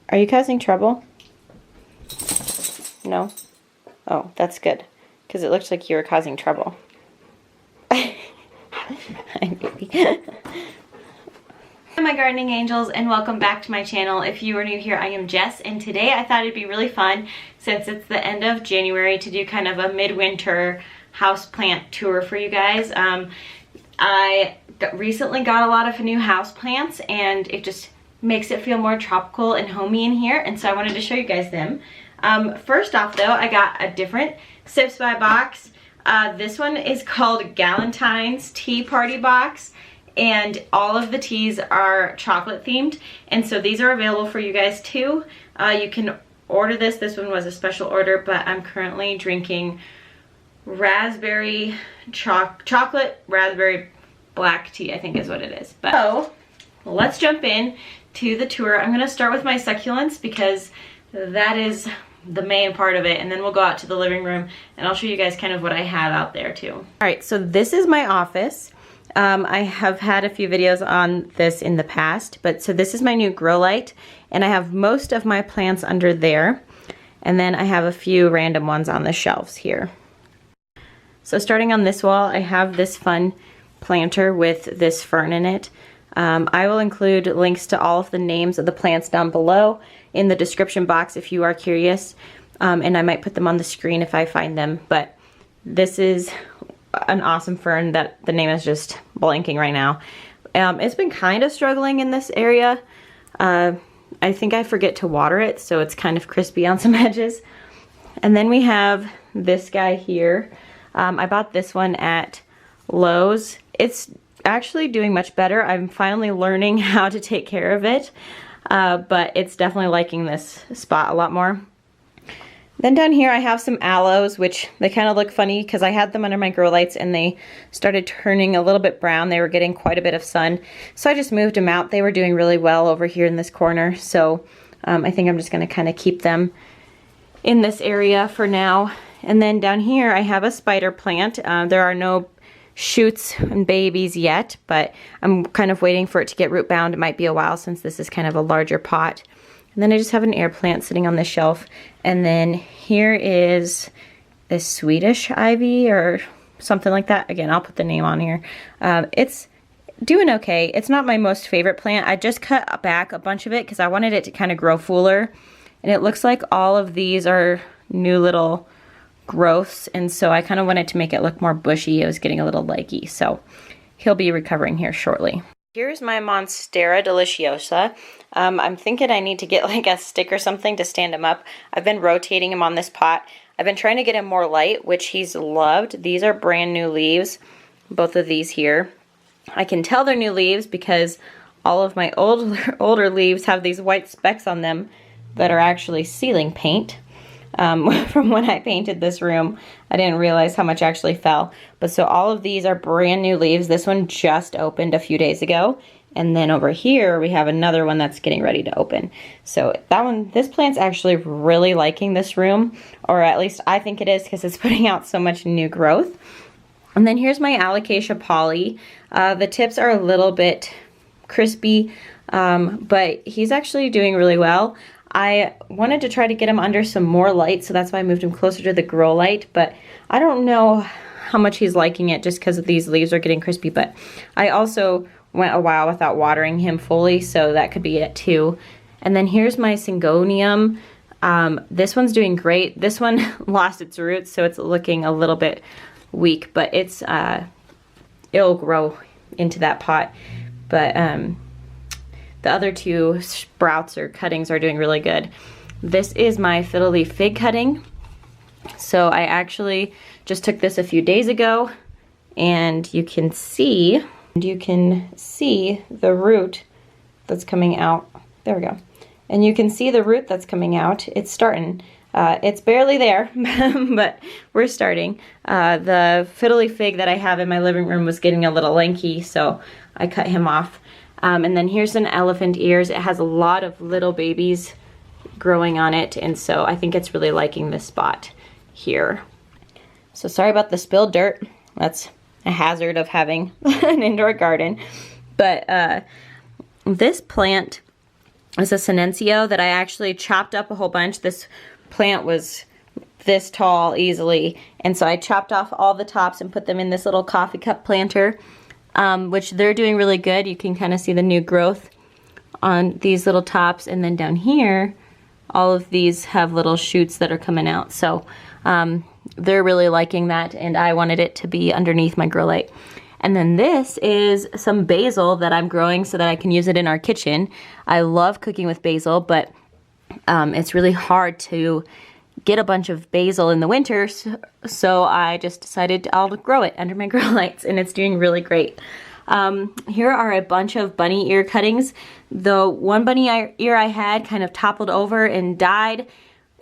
Are you causing trouble? No? Oh, that's good. Because it looks like you were causing trouble. Hi, baby. Hi, my gardening angels, and welcome back to my channel. If you are new here, I am Jess, and today I thought it'd be really fun, since it's the end of January, to do kind of a midwinter houseplant tour for you guys. I recently got a lot of new houseplants, and it just makes it feel more tropical and homey in here, and so I wanted to show you guys them. First off though, I got a different SIPSBY box. This one is called Galentine's Tea Party Box, and all of the teas are chocolate themed, and so these are available for you guys too. You can order this. This one was a special order, but I'm currently drinking raspberry chocolate raspberry black tea, I think is what it is. But so let's jump in to the tour. I'm gonna start with my succulents because that is the main part of it, and then we'll go out to the living room and I'll show you guys kind of what I have out there too. All right, so this is my office. I have had a few videos on this in the past, but so this is my new grow light, and I have most of my plants under there, and then I have a few random ones on the shelves here. So starting on this wall, I have this fun planter with this fern in it. I will include links to all of the names of the plants down below in the description box if you are curious, and I might put them on the screen if I find them. But this is an awesome fern that the name is just blanking right now. It's been kind of struggling in this area. I think I forget to water it, so it's kind of crispy on some edges. And then we have this guy here. I bought this one at Lowe's. It's actually doing much better. I'm finally learning how to take care of it, but it's definitely liking this spot a lot more. Then down here I have some aloes, which they kind of look funny because I had them under my grow lights and they started turning a little bit brown. They were getting quite a bit of sun, so I just moved them out. They were doing really well over here in this corner, so I think I'm just going to kind of keep them in this area for now. And then down here I have a spider plant. There are no shoots and babies yet, but I'm kind of waiting for it to get root bound. It might be a while since this is kind of a larger pot. And then I just have an air plant sitting on the shelf. And then here is the Swedish Ivy or something like that. Again, I'll put the name on here. It's doing okay. It's not my most favorite plant. I just cut back a bunch of it because I wanted it to kind of grow fuller. And it looks like all of these are new little growths, and so I kind of wanted to make it look more bushy. It was getting a little leggy, so he'll be recovering here shortly. Here's my Monstera deliciosa. I'm thinking I need to get like a stick or something to stand him up. I've been rotating him on this pot. I've been trying to get him more light, which he's loved. These are brand new leaves, both of these here. I can tell they're new leaves because all of my older leaves have these white specks on them that are actually ceiling paint. From when I painted this room, I didn't realize how much actually fell. But so all of these are brand new leaves. This one just opened a few days ago. And then over here we have another one that's getting ready to open. So that one, this plant's actually really liking this room, or at least I think it is because it's putting out so much new growth. And then here's my Alocasia Polly. The tips are a little bit crispy, but he's actually doing really well. I wanted to try to get him under some more light, so that's why I moved him closer to the grow light, but I don't know how much he's liking it just because these leaves are getting crispy. But I also went a while without watering him fully, so that could be it too. And then here's my Syngonium. This one's doing great. This one lost its roots, so it's looking a little bit weak, but it's it'll grow into that pot. But the other two sprouts or cuttings are doing really good. This is my Fiddle Leaf Fig cutting. So I actually just took this a few days ago, and you can see the root that's coming out. There we go. And you can see the root that's coming out. It's starting. It's barely there, but we're starting. The Fiddle Leaf Fig that I have in my living room was getting a little lanky, so I cut him off. And then here's an elephant ears. It has a lot of little babies growing on it, and so I think it's really liking this spot here. So sorry about the spilled dirt. That's a hazard of having an indoor garden. But this plant is a Syngonium that I actually chopped up a whole bunch. This plant was this tall easily, and so I chopped off all the tops and put them in this little coffee cup planter, which they're doing really good. You can kind of see the new growth on these little tops, and then down here all of these have little shoots that are coming out. So they're really liking that, and I wanted it to be underneath my grow light. And then this is some basil that I'm growing so that I can use it in our kitchen. I love cooking with basil, but it's really hard to get a bunch of basil in the winter, so I just decided I'll grow it under my grow lights, and it's doing really great. Here are a bunch of bunny ear cuttings. The one bunny ear I had kind of toppled over and died,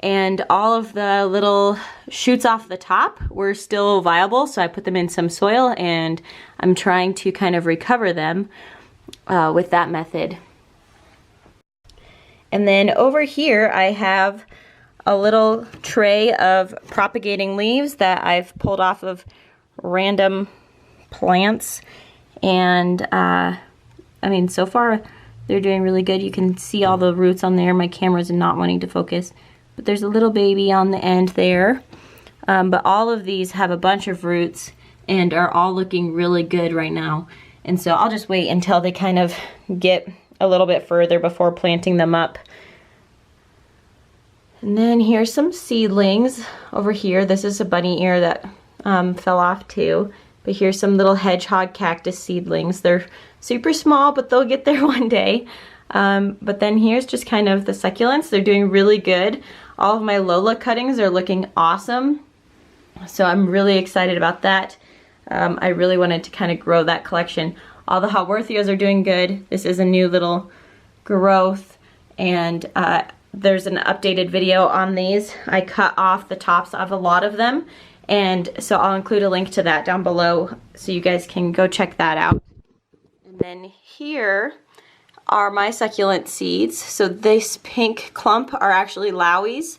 and all of the little shoots off the top were still viable, so I put them in some soil, and I'm trying to kind of recover them with that method. And then over here I have a little tray of propagating leaves that I've pulled off of random plants, and I mean, so far they're doing really good. You can see all the roots on there. My camera's not wanting to focus, but there's a little baby on the end there. But all of these have a bunch of roots and are all looking really good right now. And so I'll just wait until they kind of get a little bit further before planting them up. And then here's some seedlings over here. This is a bunny ear that fell off too. But here's some little hedgehog cactus seedlings. They're super small, but they'll get there one day. But then here's just kind of the succulents. They're doing really good. All of my Lola cuttings are looking awesome. So I'm really excited about that. I really wanted to kind of grow that collection. All the Haworthias are doing good. This is a new little growth, and there's an updated video on these. I cut off the tops of a lot of them, and so I'll include a link to that down below so you guys can go check that out. And then here are my succulent seeds. So this pink clump are actually Lowies,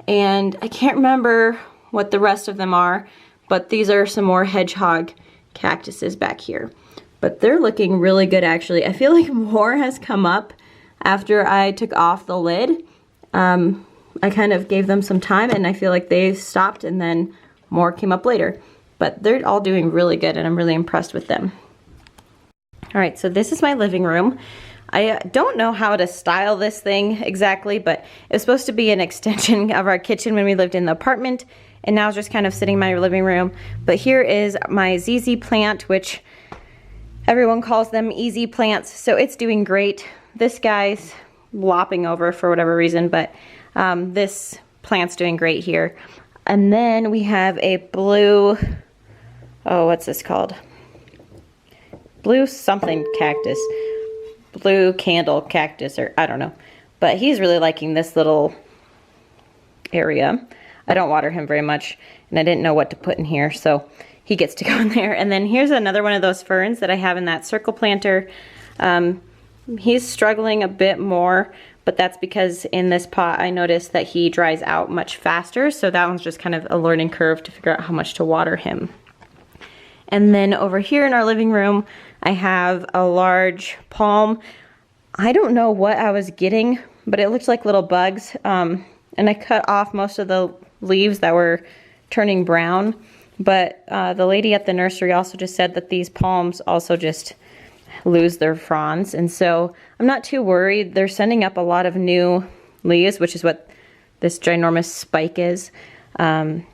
and I can't remember what the rest of them are, but these are some more hedgehog cactuses back here. But they're looking really good actually. I feel like more has come up after I took off the lid. I kind of gave them some time, and I feel like they stopped, and then more came up later. But they're all doing really good, and I'm really impressed with them. All right, so this is my living room. I don't know how to style this thing exactly, but it was supposed to be an extension of our kitchen when we lived in the apartment, and now it's just kind of sitting in my living room. But here is my ZZ plant, which everyone calls them easy plants, so it's doing great. This guy's lopping over for whatever reason, but this plant's doing great here. And then we have a blue, oh, what's this called? Blue something cactus. Blue candle cactus, or I don't know. But he's really liking this little area. I don't water him very much, and I didn't know what to put in here, so he gets to go in there. And then here's another one of those ferns that I have in that circle planter. He's struggling a bit more, but that's because in this pot I noticed that he dries out much faster, so that one's just kind of a learning curve to figure out how much to water him. And then over here in our living room I have a large palm. I don't know what I was getting, but it looks like little bugs, and I cut off most of the leaves that were turning brown. But the lady at the nursery also just said that these palms also just lose their fronds, and so I'm not too worried. They're sending up a lot of new leaves, which is what this ginormous spike is, and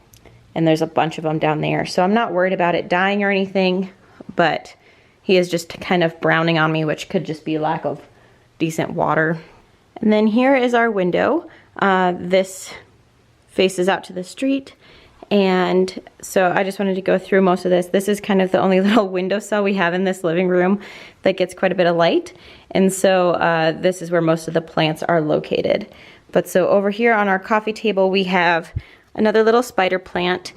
there's a bunch of them down there, so I'm not worried about it dying or anything, but he is just kind of browning on me, which could just be lack of decent water. And then here is our window. This faces out to the street, and so I just wanted to go through most of this. This is kind of the only little windowsill we have in this living room that gets quite a bit of light, and so this is where most of the plants are located. But so over here on our coffee table we have another little spider plant.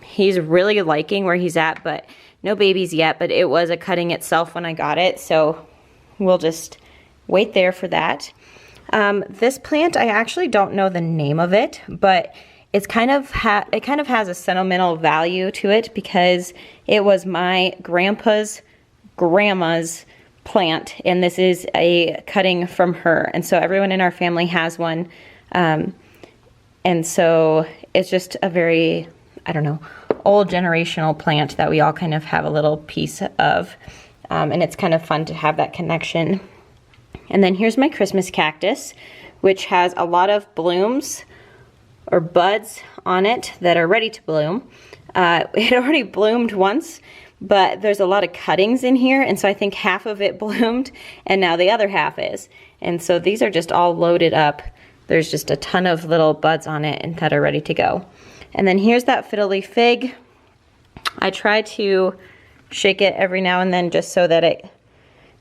He's really liking where he's at, but no babies yet, but it was a cutting itself when I got it, so we'll just wait there for that. This plant, I actually don't know the name of it, but it's kind of has a sentimental value to it because it was my grandpa's grandma's plant, and this is a cutting from her. And so everyone in our family has one. And so it's just a very, I don't know, old generational plant that we all kind of have a little piece of. And it's kind of fun to have that connection. And then here's my Christmas cactus, which has a lot of blooms or buds on it that are ready to bloom. It already bloomed once, but there's a lot of cuttings in here, and so I think half of it bloomed, and now the other half is. And so these are just all loaded up. There's just a ton of little buds on it and that are ready to go. And then here's that Fiddle Leaf Fig. I try to shake it every now and then just so that it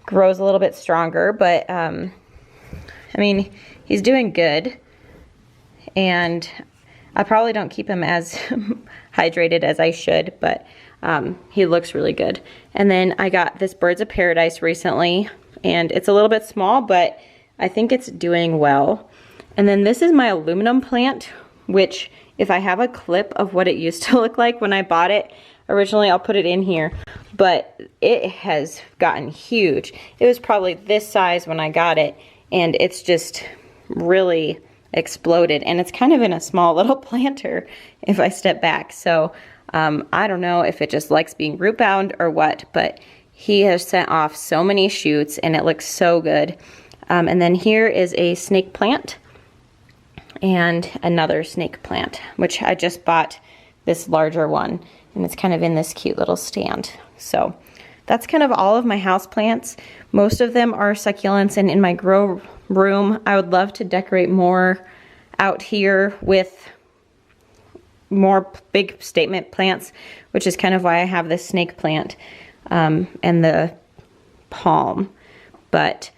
grows a little bit stronger, but I mean, he's doing good, and I probably don't keep him as hydrated as I should, but he looks really good. And then I got this Birds of Paradise recently, and it's a little bit small, but I think it's doing well. And then this is my aluminum plant, which if I have a clip of what it used to look like when I bought it originally, I'll put it in here. But it has gotten huge. It was probably this size when I got it, and it's just really exploded. And it's kind of in a small little planter if I step back. So I don't know if it just likes being root bound or what, but he has sent off so many shoots and it looks so good. And then here is a snake plant and another snake plant, which I just bought this larger one, and it's kind of in this cute little stand. So that's kind of all of my house plants. Most of them are succulents, and in my grow room, I would love to decorate more out here with more big statement plants, which is kind of why I have this snake plant and the palm. But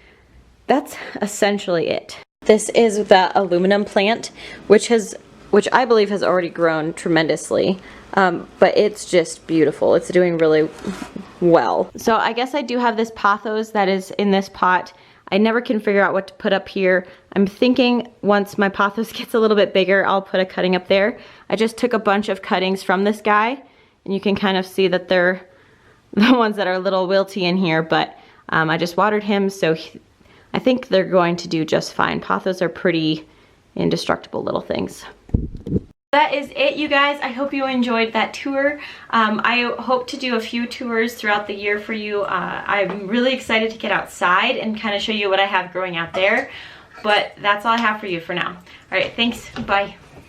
that's essentially it. This is the aluminum plant, which I believe has already grown tremendously, but it's just beautiful. It's doing really well. So I guess I do have this pothos that is in this pot. I never can figure out what to put up here. I'm thinking once my pothos gets a little bit bigger, I'll put a cutting up there. I just took a bunch of cuttings from this guy, and you can kind of see that they're the ones that are a little wilty in here, but I just watered him, so I think they're going to do just fine. Pothos are pretty indestructible little things. That is it, you guys. I hope you enjoyed that tour. I hope to do a few tours throughout the year for you. I'm really excited to get outside and kind of show you what I have growing out there. But that's all I have for you for now. All right, thanks. Bye.